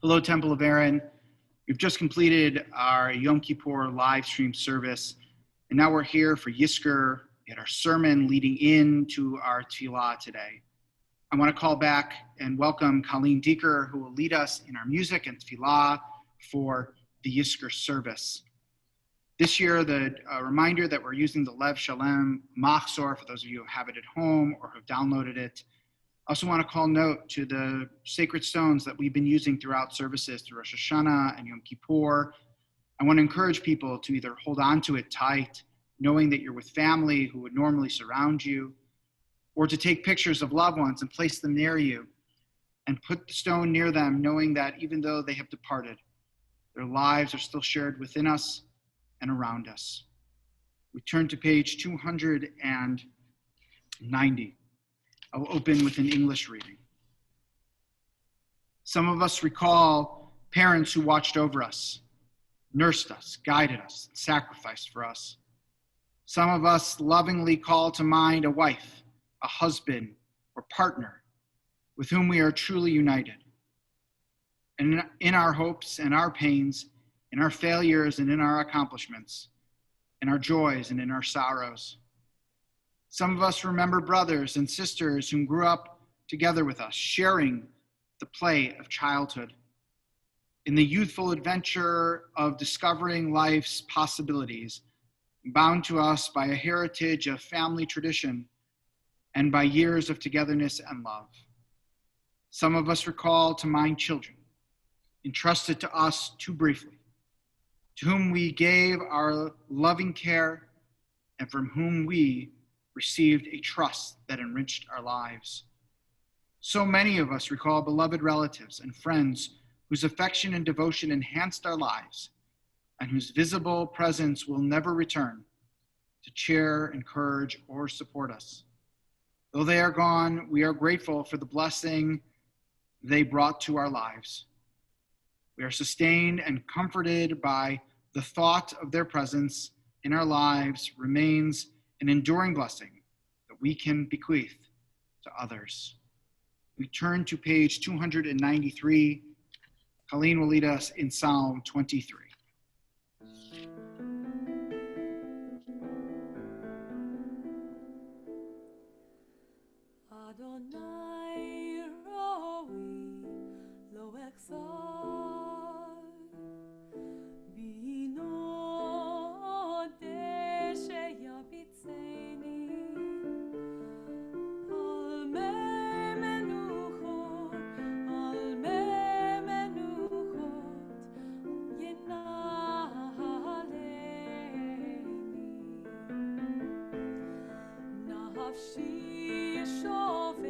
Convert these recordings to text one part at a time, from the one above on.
Hello, Temple of Aaron. We've just completed our Yom Kippur live stream service, and now we're here for Yizkor at our sermon leading into our tefillah today. I want to call back and welcome Coleen Dieker, who will lead us in our music and tefillah for the Yizkor service. This year, the reminder that we're using the Lev Shalem Machzor for those of you who have it at home or have downloaded it. I also want to call note to the sacred stones that we've been using throughout services through Rosh Hashanah and Yom Kippur. I want to encourage people to either hold on to it tight, knowing that you're with family who would normally surround you, or to take pictures of loved ones and place them near you and put the stone near them, knowing that even though they have departed, their lives are still shared within us and around us. We turn to page 290. I'll open with an English reading. Some of us recall parents who watched over us, nursed us, guided us, and sacrificed for us. Some of us lovingly call to mind a wife, a husband, or partner with whom we are truly united. And in our hopes and our pains, in our failures and in our accomplishments, in our joys and in our sorrows. Some of us remember brothers and sisters who grew up together with us, sharing the play of childhood. In the youthful adventure of discovering life's possibilities, bound to us by a heritage of family tradition and by years of togetherness and love. Some of us recall to mind children, entrusted to us too briefly, to whom we gave our loving care and from whom we received a trust that enriched our lives. So many of us recall beloved relatives and friends whose affection and devotion enhanced our lives and whose visible presence will never return to cheer, encourage, or support us. Though they are gone, we are grateful for the blessing they brought to our lives. We are sustained and comforted by the thought of their presence in our lives remains an enduring blessing that we can bequeath to others. We turn to page 293. Coleen will lead us in Psalm 23. Adonai roi lo echzar bino deshe yabitzeni al menuchot yenaleni nafshi Shovev,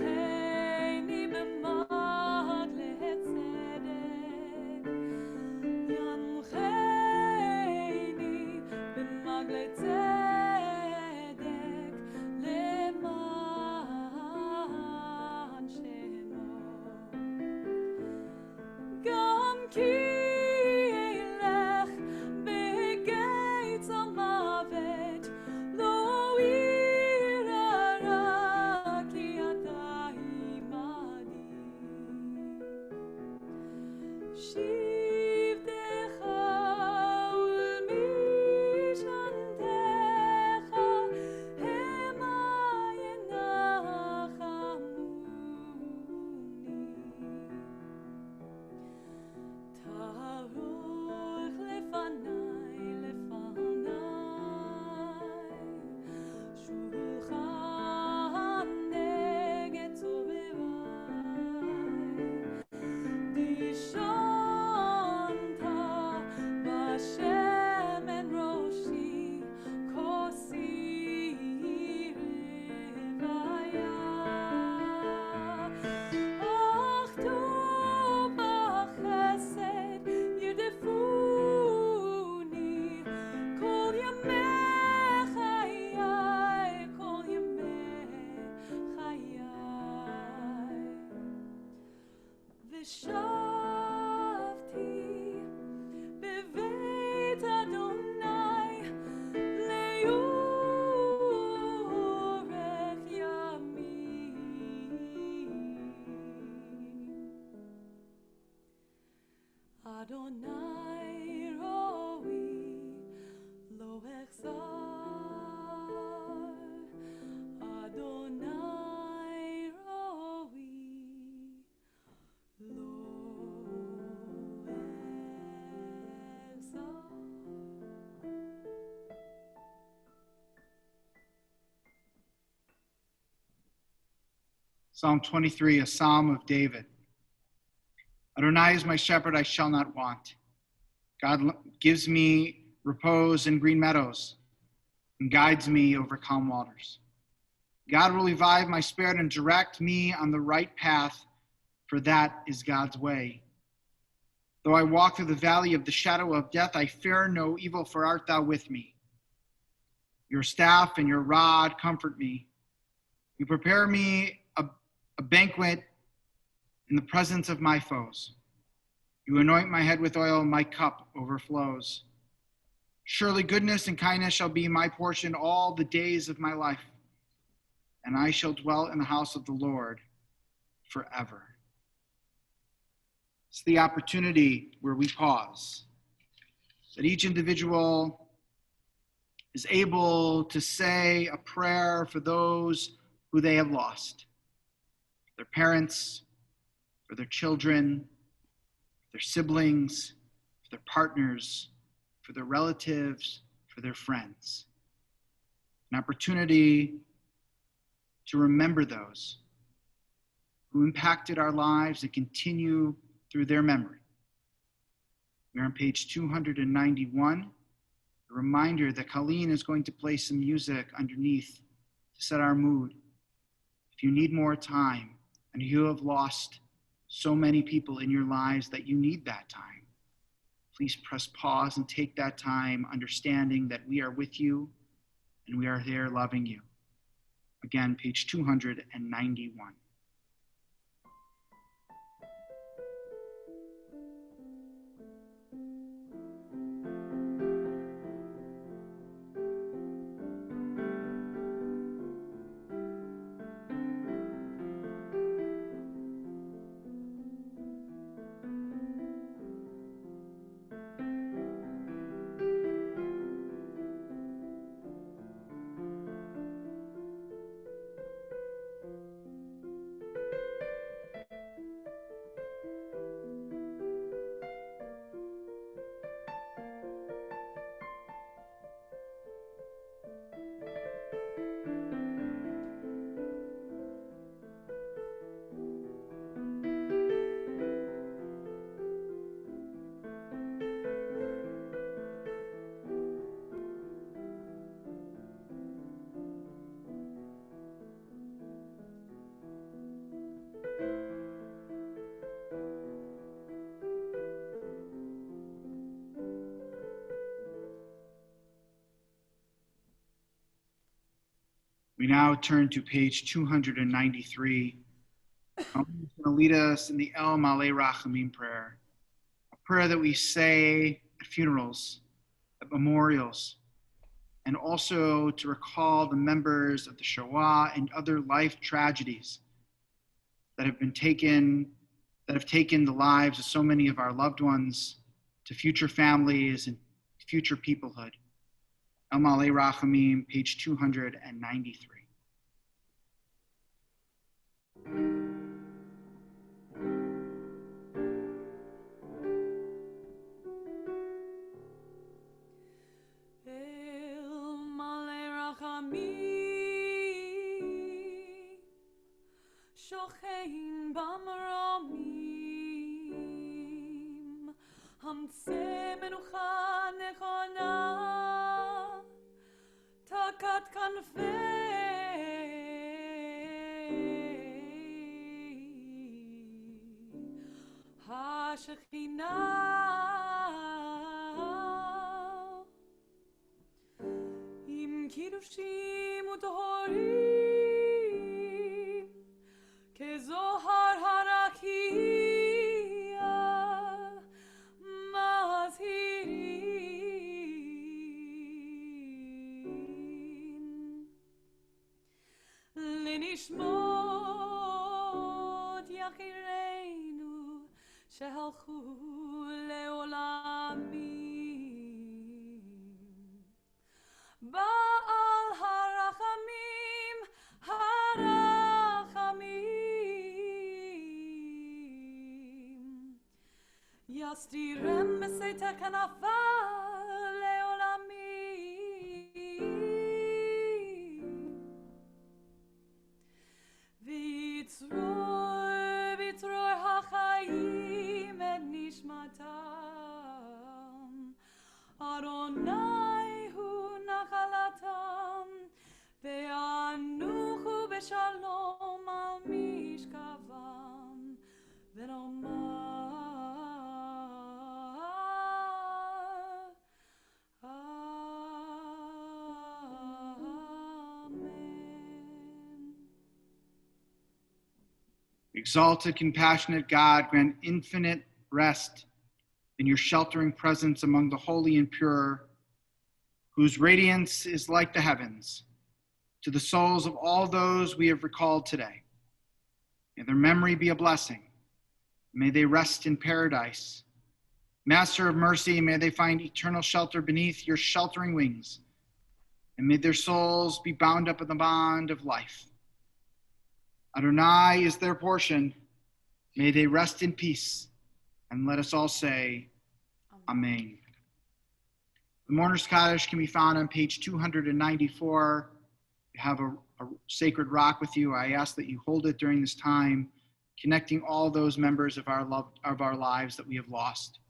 Yancheni b'magleh tzedek, Yancheni b'magleh tzedek, leman shemo. Gam ki Psalm 23, a psalm of David. Adonai is my shepherd, I shall not want. God gives me repose in green meadows and guides me over calm waters. God will revive my spirit and direct me on the right path, for that is God's way. Though I walk through the valley of the shadow of death, I fear no evil, for art thou with me. Your staff and your rod comfort me. You prepare me a banquet in the presence of my foes. You anoint my head with oil, and my cup overflows. Surely goodness and kindness shall be my portion all the days of my life, and I shall dwell in the house of the Lord forever. It's the opportunity where we pause, that each individual is able to say a prayer for those who they have lost, their parents, for their children, for their siblings, for their partners, for their relatives, for their friends. An opportunity to remember those who impacted our lives and continue through their memory. We're on page 291. A reminder that Coleen is going to play some music underneath to set our mood. If you need more time and you have lost so many people in your lives that you need that time, please press pause and take that time, understanding that we are with you and we are there loving you. Again, page 291. We now turn to page 293. I'm going to lead us in the Maleh Rachamim prayer, a prayer that we say at funerals, at memorials, and also to recall the members of the Shoah and other life tragedies that have taken the lives of so many of our loved ones, to future families and future peoplehood. Maleh Rachamim, page 293. Maleh Rachamim, shochein b'maramim, hamtzeh menucha nechona, takat kanfei ha-shekhinah, im kiddushim u'tohorim, kezohar harakia mazhirin, lenishmot yachireinu shehalchu leolamim, Ba'al harachamim, harachamim, yastirem b'seita kanafav leolamim, v'yitzru Exalted, compassionate God, grant infinite rest in your sheltering presence among the holy and pure, whose radiance is like the heavens, to the souls of all those we have recalled today. May their memory be a blessing. May they rest in paradise. Master of mercy, may they find eternal shelter beneath your sheltering wings, and may their souls be bound up in the bond of life. Adonai is their portion. May they rest in peace, and let us all say, Amen. The Mourner's Kaddish can be found on page 294. You have a sacred rock with you. I ask that you hold it during this time, connecting all those members of our lives that we have lost.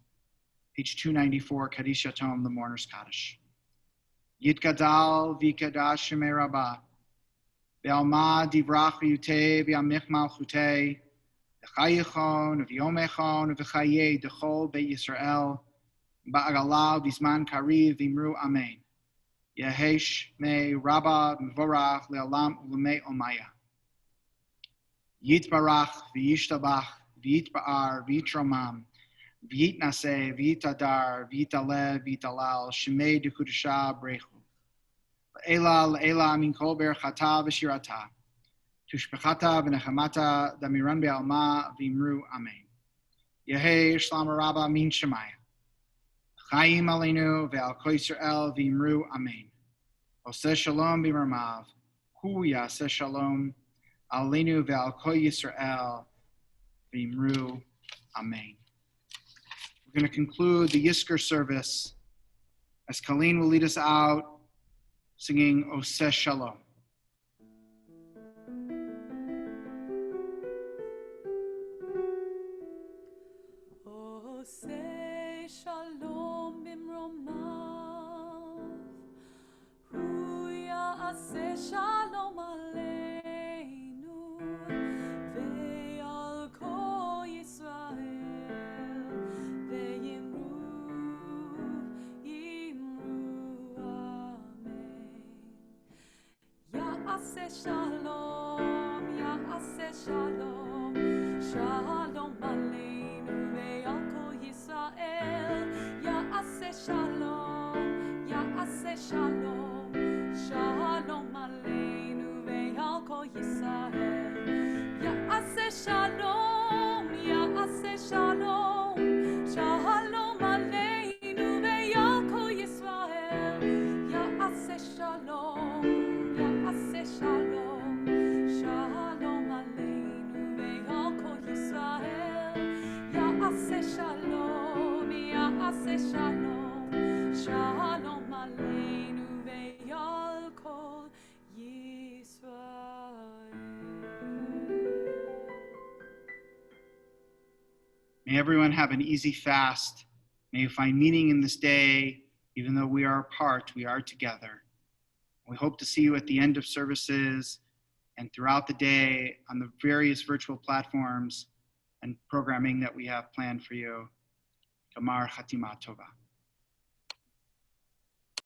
Page 294, Kaddish Yatom, the Mourner's Kaddish. Yitgadal v'ikadash shemei Rabba, ve'alma divrach v'yutei v'amich malchutei, v'chayechon v'yomechon v'chayei dechol beit Yisrael, ba'agalav v'zman kariv v'imru amen. Yehesh me Rabba Mvorach le'olam u'lemei omaya. Yitbarach v'yishtabach v'yitba'ar v'yitromam v'yitnaseh v'yitadar v'yitaleh v'yitalal shemei dekudesha brechu. Le'ela min kol berachata v'shirata tushbechata v'nechamata damiran be'alma v'imru amen. Yehei shlama Rabba min shemaya. Chaim aleinu ve'al kol Yisrael v'imru amen. Oseh shalom b'mermav, hu yaseh shalom aleinu ve'al kol Yisrael v'imru amen. We're going to conclude the Yizkor service as Coleen will lead us out singing Oseh Shalom. Oseh shalom bimromav, hu ya'aseh shalom aleinu, ve'al kol Yisrael, ve'yimru amen. Ya'aseh shalom, ya'aseh shalom, shalom aleinu ve'al kol Yisrael. Ya'aseh shalom, ya'aseh shalom, shalom aleinu ve'al kol Yisrael. Ya'aseh shalom, ya'aseh shalom, shalom aleinu ve'al kol Yisrael. Ya'aseh shalom, ya'aseh shalom, shalom aleinu ve'al kol Yisrael. Ya'aseh shalom, ya'aseh shalom, shalom aleinu ve'al kol Yisrael. May everyone have an easy fast. May you find meaning in this day. Even though we are apart, we are together. We hope to see you at the end of services and throughout the day on the various virtual platforms and programming that we have planned for you. Gamar Chatima Tova.